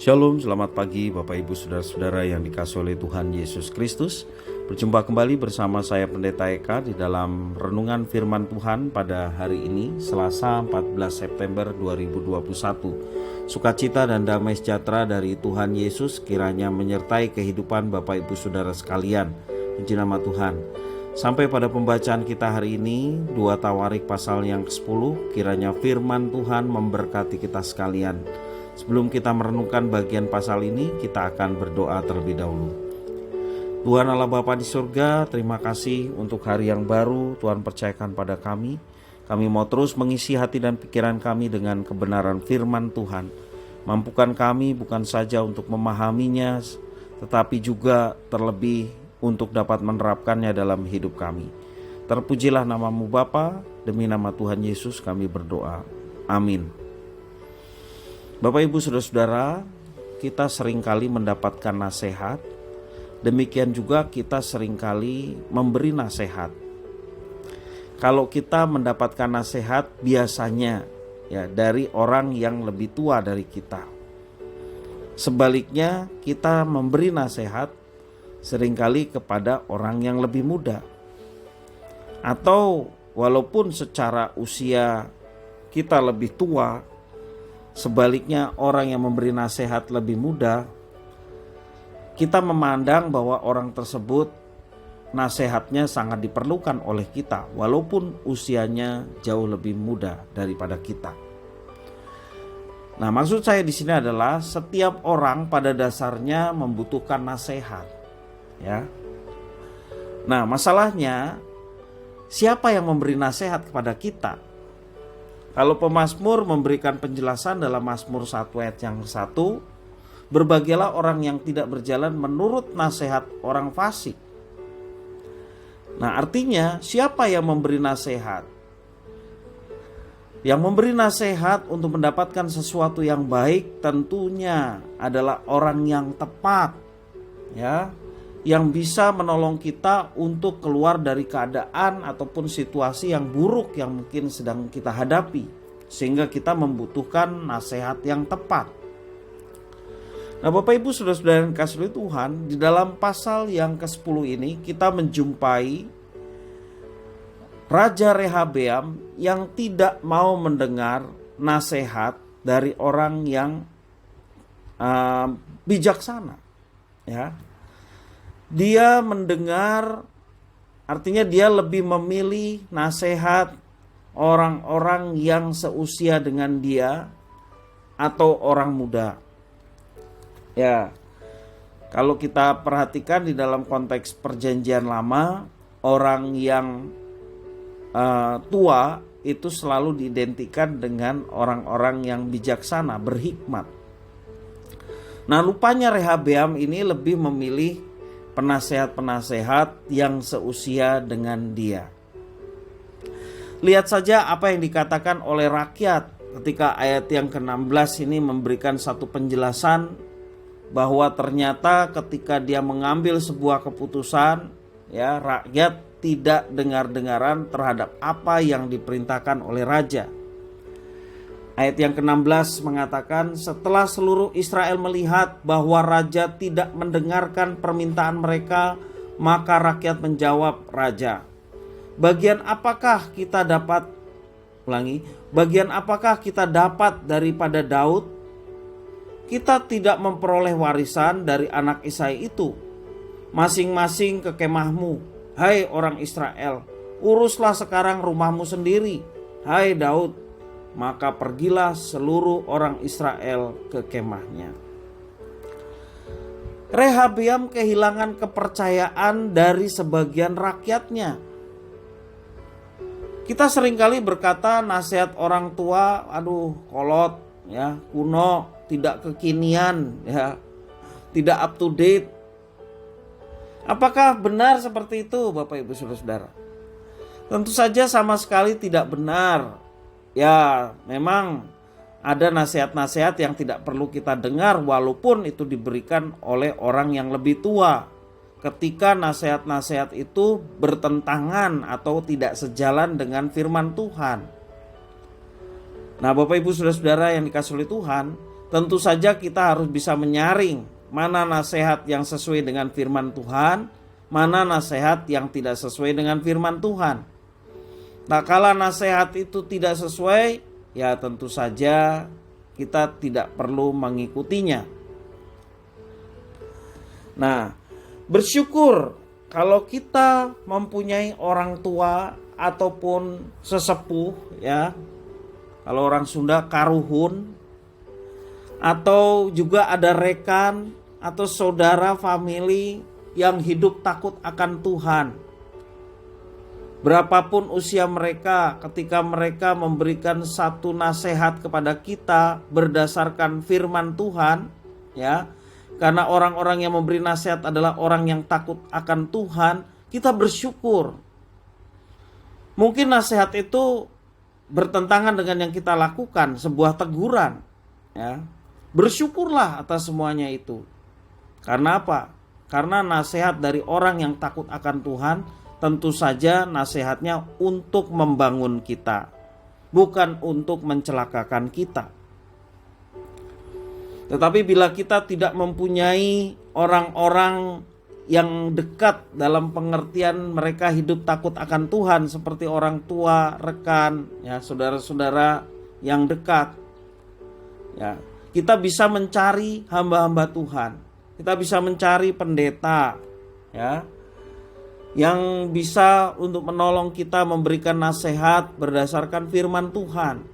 Shalom, selamat pagi Bapak Ibu Saudara-saudara yang dikasihi oleh Tuhan Yesus Kristus. Berjumpa kembali bersama saya Pendeta Eka di dalam renungan firman Tuhan pada hari ini, Selasa 14 September 2021. Sukacita dan damai sejahtera dari Tuhan Yesus kiranya menyertai kehidupan Bapak Ibu Saudara sekalian. Puji nama Tuhan. Sampai pada pembacaan kita hari ini, 2 Tawarik pasal yang ke-10, kiranya firman Tuhan memberkati kita sekalian. Sebelum kita merenungkan bagian pasal ini, kita akan berdoa terlebih dahulu. Tuhan Allah Bapa di surga, terima kasih untuk hari yang baru Tuhan percayakan pada kami. Kami mau terus mengisi hati dan pikiran kami dengan kebenaran firman Tuhan. Mampukan kami bukan saja untuk memahaminya, tetapi juga terlebih untuk dapat menerapkannya dalam hidup kami. Terpujilah nama-Mu Bapa, demi nama Tuhan Yesus kami berdoa. Amin. Bapak Ibu Saudara-saudara, kita seringkali mendapatkan nasihat, demikian juga kita seringkali memberi nasihat. Kalau kita mendapatkan nasihat biasanya dari orang yang lebih tua dari kita. Sebaliknya kita memberi nasihat seringkali kepada orang yang lebih muda. Atau walaupun secara usia kita lebih tua, sebaliknya orang yang memberi nasihat lebih muda, kita memandang bahwa orang tersebut nasihatnya sangat diperlukan oleh kita walaupun usianya jauh lebih muda daripada kita. Nah, maksud saya di sini adalah setiap orang pada dasarnya membutuhkan nasihat, ya. Nah, masalahnya siapa yang memberi nasihat kepada kita? Kalau pemazmur memberikan penjelasan dalam Mazmur 1 ayat yang 1, berbahagialah orang yang tidak berjalan menurut nasihat orang fasik. Nah, artinya siapa yang memberi nasihat? Yang memberi nasihat untuk mendapatkan sesuatu yang baik tentunya adalah orang yang tepat, ya, yang bisa menolong kita untuk keluar dari keadaan ataupun situasi yang buruk yang mungkin sedang kita hadapi, sehingga kita membutuhkan nasihat yang tepat. Nah, Bapak Ibu Saudara-saudara yang dikasihi oleh Tuhan, di dalam pasal yang ke-10 ini kita menjumpai Raja Rehabeam yang tidak mau mendengar nasihat dari orang yang bijaksana, ya. Dia mendengar, artinya dia lebih memilih nasihat orang-orang yang seusia dengan dia atau orang muda. Ya, kalau kita perhatikan di dalam konteks perjanjian lama, orang yang tua itu selalu diidentikan dengan orang-orang yang bijaksana, berhikmat. Nah, lupanya Rehabeam ini lebih memilih penasehat-penasehat yang seusia dengan dia. Lihat saja apa yang dikatakan oleh rakyat ketika ayat yang ke-16 ini memberikan satu penjelasan bahwa ternyata ketika dia mengambil sebuah keputusan, ya, rakyat tidak dengar-dengaran terhadap apa yang diperintahkan oleh raja. Ayat yang ke-16 mengatakan, setelah seluruh Israel melihat bahwa raja tidak mendengarkan permintaan mereka, maka rakyat menjawab raja, bagian apakah kita dapat daripada Daud? Kita tidak memperoleh warisan dari anak Isai itu. Masing-masing ke kemahmu, hai orang Israel, uruslah sekarang rumahmu sendiri, hai Daud. Maka pergilah seluruh orang Israel ke kemahnya. Rehabeam kehilangan kepercayaan dari sebagian rakyatnya. Kita seringkali berkata nasihat orang tua, aduh kolot, ya, kuno, tidak kekinian, ya, tidak up to date. Apakah benar seperti itu, Bapak Ibu Saudara-saudara? Tentu saja sama sekali tidak benar. Ya, memang ada nasihat-nasihat yang tidak perlu kita dengar walaupun itu diberikan oleh orang yang lebih tua. Ketika nasihat-nasihat itu bertentangan atau tidak sejalan dengan firman Tuhan. Nah, Bapak Ibu Saudara-saudara yang dikasihi oleh Tuhan, tentu saja kita harus bisa menyaring mana nasihat yang sesuai dengan firman Tuhan, mana nasihat yang tidak sesuai dengan firman Tuhan. Nah, kalau nasihat itu tidak sesuai, ya tentu saja kita tidak perlu mengikutinya. Nah, bersyukur kalau kita mempunyai orang tua ataupun sesepuh, ya. Kalau orang Sunda karuhun, atau juga ada rekan atau saudara family yang hidup takut akan Tuhan. Berapapun usia mereka, ketika mereka memberikan satu nasihat kepada kita berdasarkan firman Tuhan, ya. Karena orang-orang yang memberi nasihat adalah orang yang takut akan Tuhan, kita bersyukur. Mungkin nasihat itu bertentangan dengan yang kita lakukan, sebuah teguran, ya. Bersyukurlah atas semuanya itu. Karena apa? Karena nasihat dari orang yang takut akan Tuhan, tentu saja nasihatnya untuk membangun kita, bukan untuk mencelakakan kita. Tetapi bila kita tidak mempunyai orang-orang yang dekat dalam pengertian mereka hidup takut akan Tuhan, seperti orang tua, rekan, ya, saudara-saudara yang dekat, ya, kita bisa mencari hamba-hamba Tuhan. Kita bisa mencari pendeta, ya, yang bisa untuk menolong kita memberikan nasihat berdasarkan firman Tuhan.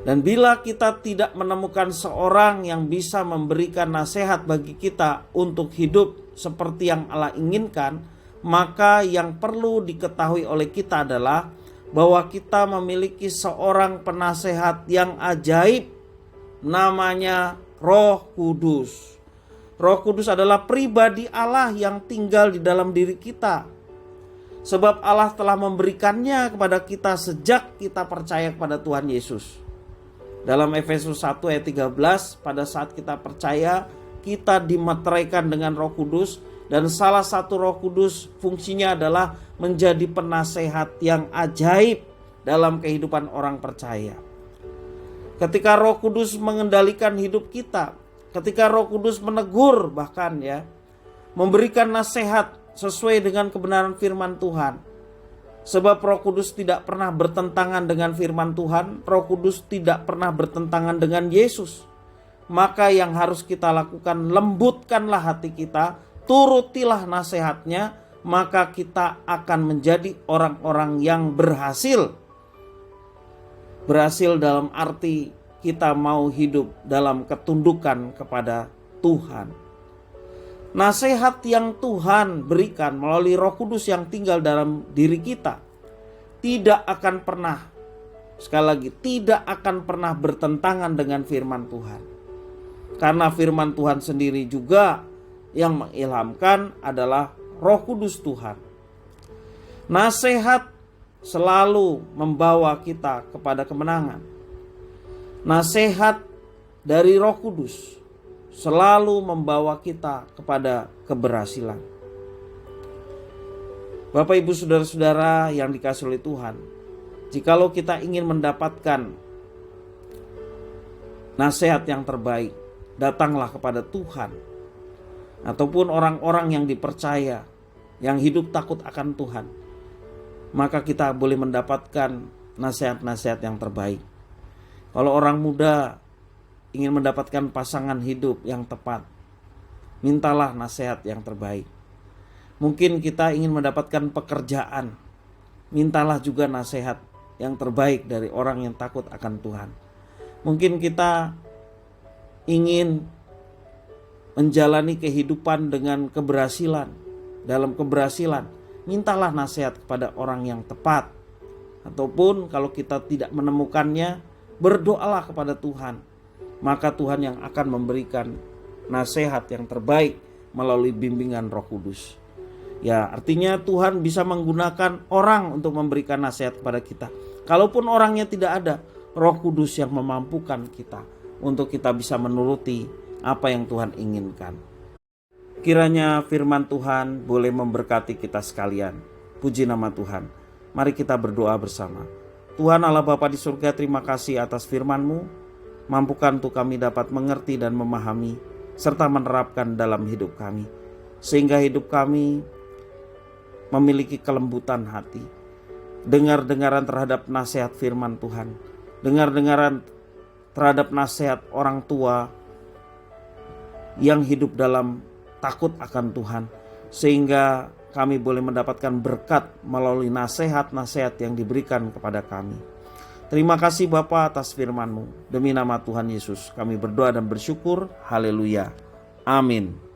Dan bila kita tidak menemukan seorang yang bisa memberikan nasihat bagi kita untuk hidup seperti yang Allah inginkan, maka yang perlu diketahui oleh kita adalah bahwa kita memiliki seorang penasehat yang ajaib, namanya Roh Kudus. Roh Kudus adalah pribadi Allah yang tinggal di dalam diri kita. Sebab Allah telah memberikannya kepada kita sejak kita percaya kepada Tuhan Yesus. Dalam Efesus 1 ayat 13, pada saat kita percaya, kita dimeteraikan dengan Roh Kudus. Dan salah satu Roh Kudus fungsinya adalah menjadi penasehat yang ajaib dalam kehidupan orang percaya. Ketika Roh Kudus mengendalikan hidup kita, ketika Roh Kudus menegur, bahkan ya, memberikan nasihat sesuai dengan kebenaran firman Tuhan. Sebab Roh Kudus tidak pernah bertentangan dengan firman Tuhan, Roh Kudus tidak pernah bertentangan dengan Yesus. Maka yang harus kita lakukan, lembutkanlah hati kita, turutilah nasihatnya, maka kita akan menjadi orang-orang yang berhasil. Berhasil dalam arti kita mau hidup dalam ketundukan kepada Tuhan. Nasihat yang Tuhan berikan melalui Roh Kudus yang tinggal dalam diri kita tidak akan pernah, sekali lagi, tidak akan pernah bertentangan dengan firman Tuhan. Karena firman Tuhan sendiri juga yang mengilhamkan adalah Roh Kudus Tuhan. Nasihat selalu membawa kita kepada kemenangan. Nasihat dari Roh Kudus selalu membawa kita kepada keberhasilan. Bapak Ibu saudara-saudara yang dikasihi oleh Tuhan, jikalau kita ingin mendapatkan nasihat yang terbaik, datanglah kepada Tuhan ataupun orang-orang yang dipercaya, yang hidup takut akan Tuhan. Maka kita boleh mendapatkan nasihat-nasihat yang terbaik. Kalau orang muda ingin mendapatkan pasangan hidup yang tepat, mintalah nasihat yang terbaik. Mungkin kita ingin mendapatkan pekerjaan, mintalah juga nasihat yang terbaik dari orang yang takut akan Tuhan. Mungkin kita ingin menjalani kehidupan dengan keberhasilan, dalam keberhasilan, mintalah nasihat kepada orang yang tepat. Ataupun kalau kita tidak menemukannya, berdoalah kepada Tuhan. Maka Tuhan yang akan memberikan nasihat yang terbaik melalui bimbingan Roh Kudus. Ya, artinya Tuhan bisa menggunakan orang untuk memberikan nasihat kepada kita. Kalaupun orangnya tidak ada, Roh Kudus yang memampukan kita untuk kita bisa menuruti apa yang Tuhan inginkan. Kiranya firman Tuhan boleh memberkati kita sekalian. Puji nama Tuhan. Mari kita berdoa bersama. Tuhan Allah Bapa di surga, terima kasih atas firman-Mu. Mampukan untuk kami dapat mengerti dan memahami serta menerapkan dalam hidup kami, sehingga hidup kami memiliki kelembutan hati, dengar-dengaran terhadap nasihat firman Tuhan, dengar-dengaran terhadap nasihat orang tua yang hidup dalam takut akan Tuhan, sehingga kami boleh mendapatkan berkat melalui nasihat-nasihat yang diberikan kepada kami. Terima kasih Bapa atas firman-Mu. Demi nama Tuhan Yesus kami berdoa dan bersyukur. Haleluya. Amin.